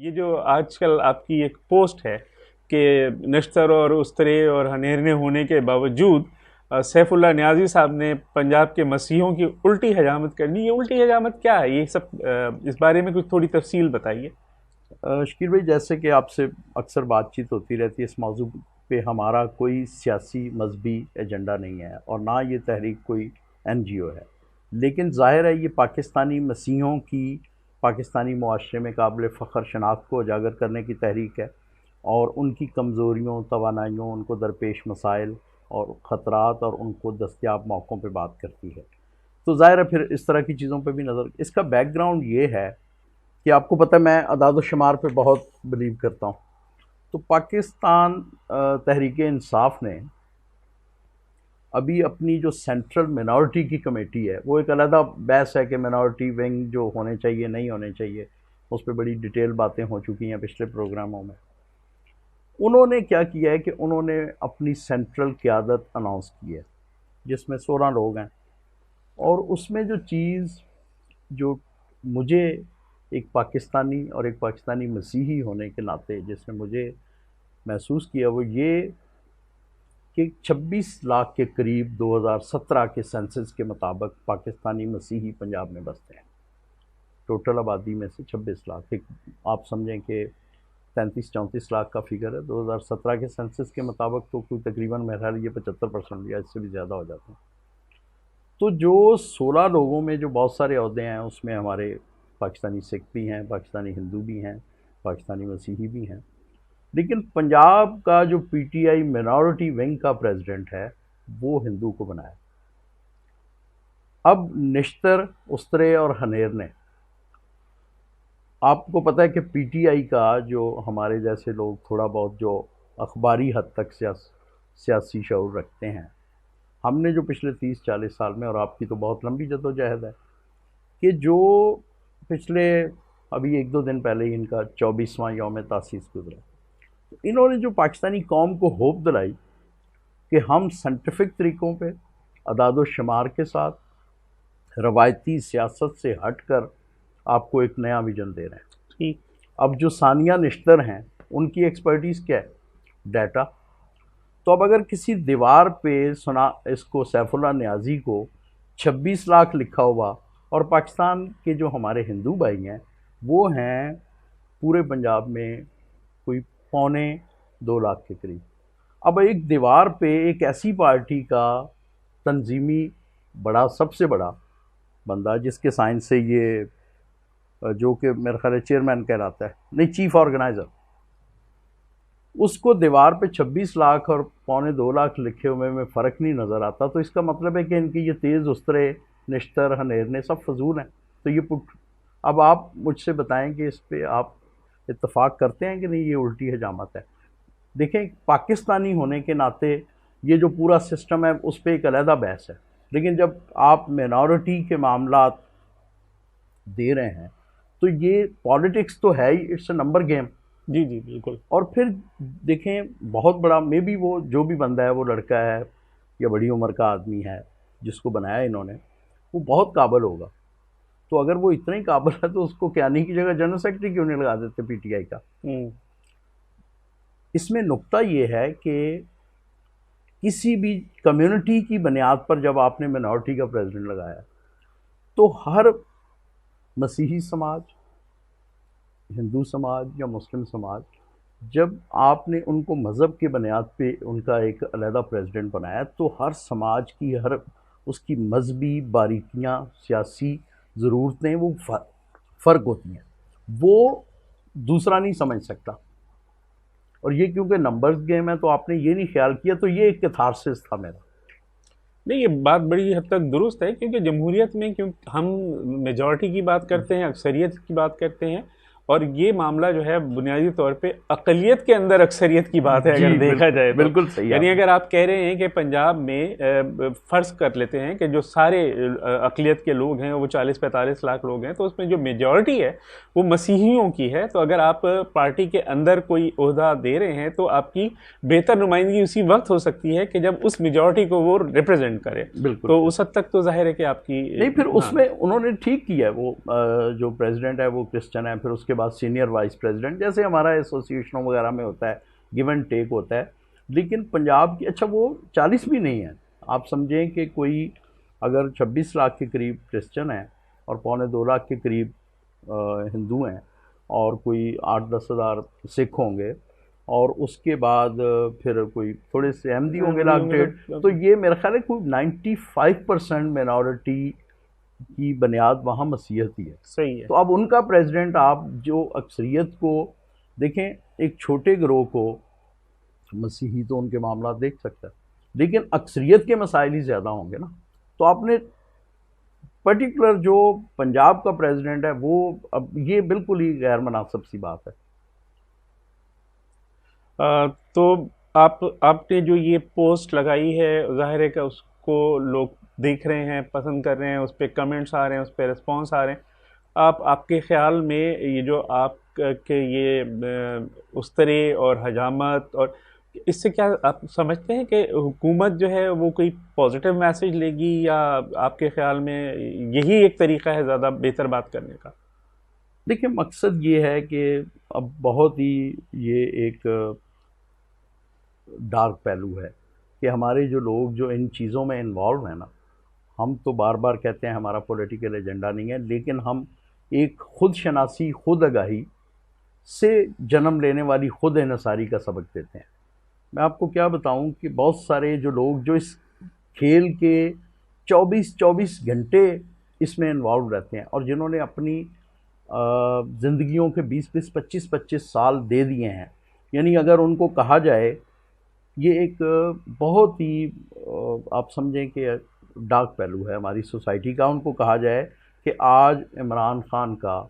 یہ جو آج کل آپ کی ایک پوسٹ ہے کہ نشتر اور استرے اور ہنیرنے ہونے کے باوجود سیف اللہ نیازی صاحب نے پنجاب کے مسیحیوں کی الٹی حجامت کرنی، یہ الٹی حجامت کیا ہے؟ یہ سب اس بارے میں کچھ تھوڑی تفصیل بتائیے۔ شکیل بھائی، جیسے کہ آپ سے اکثر بات چیت ہوتی رہتی ہے، اس موضوع پہ ہمارا کوئی سیاسی مذہبی ایجنڈا نہیں ہے اور نہ یہ تحریک کوئی NGO ہے، لیکن ظاہر ہے یہ پاکستانی مسیحیوں کی پاکستانی معاشرے میں قابل فخر شناخت کو اجاگر کرنے کی تحریک ہے اور ان کی کمزوریوں، توانائیوں، ان کو درپیش مسائل اور خطرات اور ان کو دستیاب موقعوں پہ بات کرتی ہے۔ تو ظاہر ہے پھر اس طرح کی چیزوں پہ بھی نظر، اس کا بیک گراؤنڈ یہ ہے کہ آپ کو پتہ ہے میں اعداد و شمار پہ بہت بلیو کرتا ہوں۔ تو پاکستان تحریک انصاف نے ابھی اپنی جو سینٹرل منارٹی کی کمیٹی ہے، وہ ایک علیحدہ بحث ہے کہ منارٹی ونگ جو ہونے چاہیے نہیں ہونے چاہیے، اس پہ بڑی ڈیٹیل باتیں ہو چکی ہیں پچھلے پروگراموں میں۔ انہوں نے کیا کیا ہے کہ انہوں نے اپنی سینٹرل قیادت اناؤنس کی ہے جس میں 16 لوگ ہیں، اور اس میں جو چیز جو مجھے ایک پاکستانی اور ایک پاکستانی مسیحی ہونے کے ناطے جس نے مجھے محسوس کیا وہ یہ کہ 26 لاکھ کے قریب 2017 کے سینسس کے مطابق پاکستانی مسیحی پنجاب میں بستے ہیں۔ ٹوٹل آبادی میں سے 26 لاکھ، آپ سمجھیں کہ 33-34 لاکھ کا فگر ہے۔ 2017 کے سینسس کے مطابق تو کوئی تقریباً میرا خیال یہ 75% یا اس سے بھی زیادہ ہو جاتے ہیں۔ تو جو 16 لوگوں میں جو بہت سارے عہدے ہیں اس میں ہمارے پاکستانی سکھ بھی ہیں، پاکستانی ہندو بھی ہیں، پاکستانی مسیحی بھی ہیں، لیکن پنجاب کا جو PTI منارٹی ونگ کا پریزیڈنٹ ہے وہ ہندو کو بنایا۔ اب نشتر، استرے اور ہنیر نے، آپ کو پتہ ہے کہ PTI کا جو ہمارے جیسے لوگ تھوڑا بہت جو اخباری حد تک سیاسی شعور رکھتے ہیں، ہم نے جو پچھلے 30-40 سال میں، اور آپ کی تو بہت لمبی جدوجہد ہے، کہ جو پچھلے ابھی 1-2 دن پہلے ہی ان کا 24واں یوم تاسیس گزرا، انہوں نے جو پاکستانی قوم کو ہوپ دلائی کہ ہم سائنٹیفک طریقوں پہ اعداد و شمار کے ساتھ روایتی سیاست سے ہٹ کر آپ کو ایک نیا ویژن دے رہے ہیں۔ ٹھیک، اب جو ثانیہ نشتر ہیں ان کی ایکسپرٹیز کیا ہے؟ ڈیٹا۔ تو اب اگر کسی دیوار پہ اس کو سیف اللہ نیازی کو 26 لاکھ لکھا ہوا، اور پاکستان کے جو ہمارے ہندو بھائی ہیں وہ ہیں پورے پنجاب میں کوئی 1.25-2 لاکھ کے قریب، اب ایک دیوار پہ ایک ایسی پارٹی کا تنظیمی بڑا، سب سے بڑا بندہ جس کے سائن سے یہ جو کہ میرا خیال ہے چیئرمین کہلاتا ہے، نہیں چیف آرگنائزر، اس کو دیوار پہ 26 لاکھ اور 1.25-2 لاکھ لکھے ہوئے میں فرق نہیں نظر آتا، تو اس کا مطلب ہے کہ ان کی یہ تیز استرے، نشتر، ہنیرنے سب فضول ہیں۔ تو یہ اب آپ مجھ سے بتائیں کہ اس پہ آپ اتفاق کرتے ہیں کہ نہیں یہ الٹی حجامت ہے؟ دیکھیں، پاکستانی ہونے کے ناطے یہ جو پورا سسٹم ہے اس پہ ایک علیحدہ بحث ہے، لیکن جب آپ مینارٹی کے معاملات دے رہے ہیں تو یہ پالیٹکس تو ہے ہی، اٹس اے نمبر گیم۔ جی جی بالکل۔ اور پھر دیکھیں بہت بڑا، مے بی وہ جو بھی بندہ ہے وہ لڑکا ہے یا بڑی عمر کا آدمی ہے جس کو بنایا انہوں نے، وہ بہت قابل ہوگا، تو اگر وہ اتنا ہی قابل ہے تو اس کو کیانی کی جگہ جنرل سیکرٹری کیوں نہیں لگا دیتے PTI کا؟ اس میں نقطہ یہ ہے کہ کسی بھی کمیونٹی کی بنیاد پر جب آپ نے منارٹی کا پریزیڈنٹ لگایا تو ہر مسیحی سماج، ہندو سماج یا مسلم سماج، جب آپ نے ان کو مذہب کے بنیاد پہ ان کا ایک علیحدہ پریزیڈنٹ بنایا تو ہر سماج کی، ہر اس کی مذہبی باریکیاں، سیاسی ضرورتیں وہ فرق ہوتی ہیں، وہ دوسرا نہیں سمجھ سکتا۔ اور یہ کیونکہ نمبرز گیم ہے تو آپ نے یہ نہیں خیال کیا، تو یہ ایک کیتھارسس تھا میرا۔ نہیں، یہ بات بڑی حد تک درست ہے، کیونکہ جمہوریت میں ہم میجورٹی کی بات کرتے ہیں، اکثریت کی بات کرتے ہیں، اور یہ معاملہ جو ہے بنیادی طور پہ اقلیت کے اندر اکثریت کی بات ہے اگر دیکھا جائے تو۔ بالکل صحیح۔ یعنی اگر آپ کہہ رہے ہیں کہ پنجاب میں فرض کر لیتے ہیں کہ جو سارے اقلیت کے لوگ ہیں وہ 40-45 لاکھ لوگ ہیں، تو اس میں جو میجورٹی ہے وہ مسیحیوں کی ہے، تو اگر آپ پارٹی کے اندر کوئی عہدہ دے رہے ہیں تو آپ کی بہتر نمائندگی اسی وقت ہو سکتی ہے کہ جب اس میجورٹی کو وہ ریپرزینٹ کرے۔ بالکل، تو اس حد تک تو ظاہر ہے کہ آپ کی نہیں، پھر اس میں انہوں نے ٹھیک کیا ہے، وہ جو پریزیڈنٹ ہے وہ کرسچن ہے، پھر اس کے بعد سینئر وائس پریزیڈنٹ، جیسے ہمارا ایسوسیشنوں وغیرہ میں ہوتا ہے، گیو اینڈ ٹیک ہوتا ہے. لیکن پنجاب کی اچھا وہ 40 بھی نہیں ہیں. آپ سمجھیں کہ کوئی اگر 26 لاکھ کے قریب کرسچن ہیں اور 2.25 لاکھ کے قریب ہندو ہیں اور کوئی 8-10 ہزار سکھ ہوں گے اور اس کے بعد پھر کوئی تھوڑے سے احمدی ہوں گے 1.5 لاکھ، تو یہ میرا خیال ہے کوئی 95% مینورٹی کی بنیاد وہاں مسیحیت ہی ہے. صحیح ہے. تو اب ان کا پریزیڈنٹ آپ جو اکثریت کو دیکھیں، ایک چھوٹے گروہ کو مسیحی تو ان کے معاملات دیکھ سکتا ہے، لیکن اکثریت کے مسائل ہی زیادہ ہوں گے نا. تو آپ نے پرٹیکولر جو پنجاب کا پریزیڈنٹ ہے وہ اب یہ بالکل ہی غیر مناسب سی بات ہے. تو آپ نے جو یہ پوسٹ لگائی ہے، ظاہر ہے کہ اس کو لوگ دیکھ رہے ہیں، پسند کر رہے ہیں، اس پہ کمنٹس آ رہے ہیں، اس پہ رسپانس آ رہے ہیں. آپ کے خیال میں یہ جو آپ کے یہ اسطرے اور حجامت، اور اس سے کیا آپ سمجھتے ہیں کہ حکومت جو ہے وہ کوئی پازیٹیو میسج لے گی، یا آپ کے خیال میں یہی ایک طریقہ ہے زیادہ بہتر بات کرنے کا؟ دیکھیں، مقصد یہ ہے کہ اب بہت ہی یہ ایک ڈارک پہلو ہے کہ ہمارے جو لوگ جو ان چیزوں میں انوالو ہیں نا، ہم تو بار بار کہتے ہیں ہمارا پولیٹیکل ایجنڈا نہیں ہے، لیکن ہم ایک خود شناسی، خود آگاہی سے جنم لینے والی خود انحصاری کا سبق دیتے ہیں. میں آپ کو کیا بتاؤں کہ بہت سارے جو لوگ جو اس کھیل کے 24 گھنٹے اس میں انوالو رہتے ہیں اور جنہوں نے اپنی زندگیوں کے 25 سال دے دیے ہیں، یعنی اگر ان کو کہا جائے، یہ ایک بہت ہی آپ سمجھیں کہ ڈارک پہلو ہے ہماری سوسائٹی کا. ان کو کہا جائے کہ آج عمران خان کا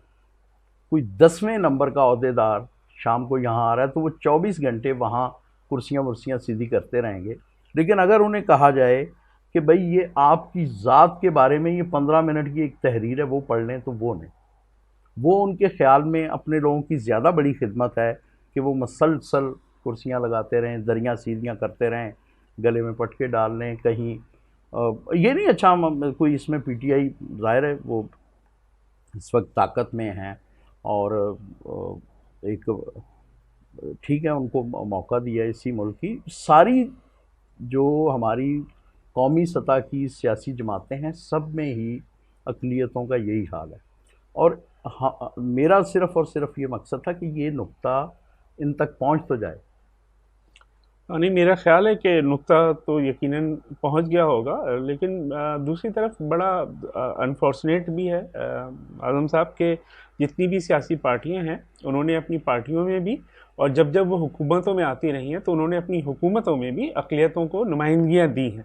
کوئی 10ویں نمبر کا عہدیدار شام کو یہاں آ رہا ہے تو وہ 24 گھنٹے وہاں کرسیاں سیدھی کرتے رہیں گے. لیکن اگر انہیں کہا جائے کہ بھئی یہ آپ کی ذات کے بارے میں یہ 15 منٹ کی ایک تحریر ہے، وہ پڑھ لیں، تو وہ نہیں. وہ ان کے خیال میں اپنے لوگوں کی زیادہ بڑی خدمت ہے کہ وہ مسلسل کرسیاں لگاتے رہیں، دریاں سیدھیاں کرتے رہیں، گلے میں پٹکے ڈال لیں کہیں. یہ نہیں اچھا کوئی اس میں پی ٹی آئی ظاہر ہے وہ اس وقت طاقت میں ہیں اور ایک ٹھیک ہے ان کو موقع دیا اسی ملک کی. ساری جو ہماری قومی سطح کی سیاسی جماعتیں ہیں سب میں ہی اقلیتوں کا یہی حال ہے. اور میرا صرف اور صرف یہ مقصد تھا کہ یہ نقطہ ان تک پہنچ تو جائے. نہیں، میرا خیال ہے کہ نقطہ تو یقیناً پہنچ گیا ہوگا، لیکن دوسری طرف بڑا انفارچونیٹ بھی ہے اعظم صاحب کہ جتنی بھی سیاسی پارٹیاں ہیں انہوں نے اپنی پارٹیوں میں بھی، اور جب وہ حکومتوں میں آتی رہی ہیں تو انہوں نے اپنی حکومتوں میں بھی اقلیتوں کو نمائندگیاں دی ہیں.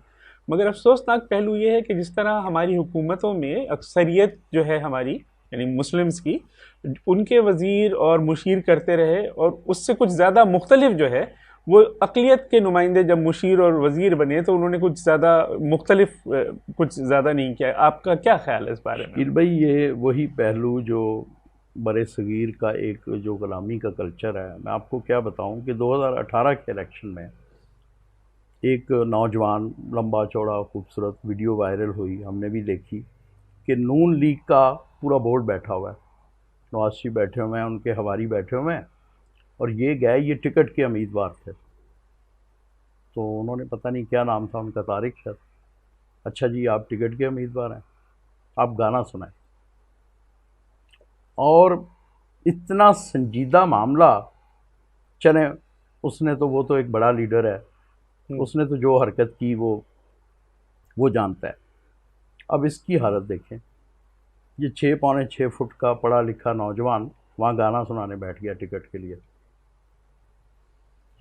مگر افسوسناک پہلو یہ ہے کہ جس طرح ہماری حکومتوں میں اکثریت جو ہے ہماری، یعنی مسلمز کی، ان کے وزیر اور مشیر کرتے رہے، اور اس سے کچھ زیادہ مختلف جو ہے وہ اقلیت کے نمائندے جب مشیر اور وزیر بنے تو انہوں نے کچھ زیادہ مختلف کچھ زیادہ نہیں کیا. آپ کا کیا خیال ہے اس بارے میں؟ شکیل بھائی، یہ وہی پہلو جو بر صغیر کا ایک جو غلامی کا کلچر ہے. میں آپ کو کیا بتاؤں کہ 2018 کے الیکشن میں ایک نوجوان لمبا چوڑا خوبصورت ویڈیو وائرل ہوئی، ہم نے بھی دیکھی، کہ نون لیگ کا پورا بورڈ بیٹھا ہوا ہے، نواز شریف بیٹھے ہوئے ہیں، ان کے حواری بیٹھے ہوئے ہیں، اور یہ گئے، یہ ٹکٹ کے امیدوار تھے. تو انہوں نے پتہ نہیں کیا نام تھا ان کا، طارق شاید. اچھا جی، آپ ٹکٹ کے امیدوار ہیں، آپ گانا سنائیں. اور اتنا سنجیدہ معاملہ، چلیں اس نے تو، وہ تو ایک بڑا لیڈر ہے، اس نے تو جو حرکت کی وہ جانتا ہے. اب اس کی حالت دیکھیں، یہ 6 فٹ کا پڑھا لکھا نوجوان وہاں گانا سنانے بیٹھ گیا ٹکٹ کے لیے.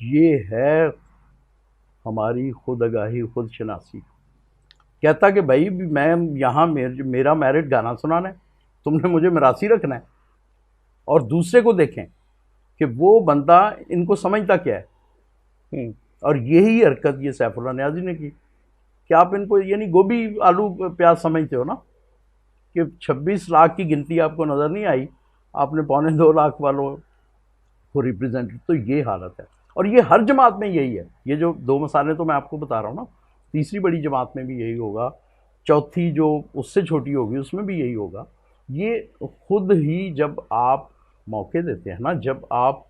یہ ہے ہماری خود آگاہی، خود شناسی. کہتا کہ بھائی میں یہاں میرا میرٹ گانا سنانا ہے، تم نے مجھے میراثی رکھنا ہے. اور دوسرے کو دیکھیں کہ وہ بندہ ان کو سمجھتا کیا ہے. اور یہی حرکت یہ سیف اللہ نیازی نے کی کہ آپ ان کو یعنی گوبھی آلو پیاز سمجھتے ہو نا، کہ 26 لاکھ کی گنتی آپ کو نظر نہیں آئی، آپ نے 2.25 لاکھ والوں کو ریپرزینٹ. تو یہ حالت ہے، اور یہ ہر جماعت میں یہی ہے. یہ جو 2 مثالیں تو میں آپ کو بتا رہا ہوں نا، تیسری بڑی جماعت میں بھی یہی ہوگا، چوتھی جو اس سے چھوٹی ہوگی اس میں بھی یہی ہوگا. یہ خود ہی جب آپ موقع دیتے ہیں نا. جب آپ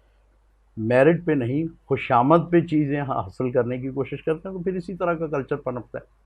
میرٹ پہ نہیں خوش آمد پہ چیزیں حاصل کرنے کی کوشش کرتے ہیں تو پھر اسی طرح کا کلچر پنپتا ہے.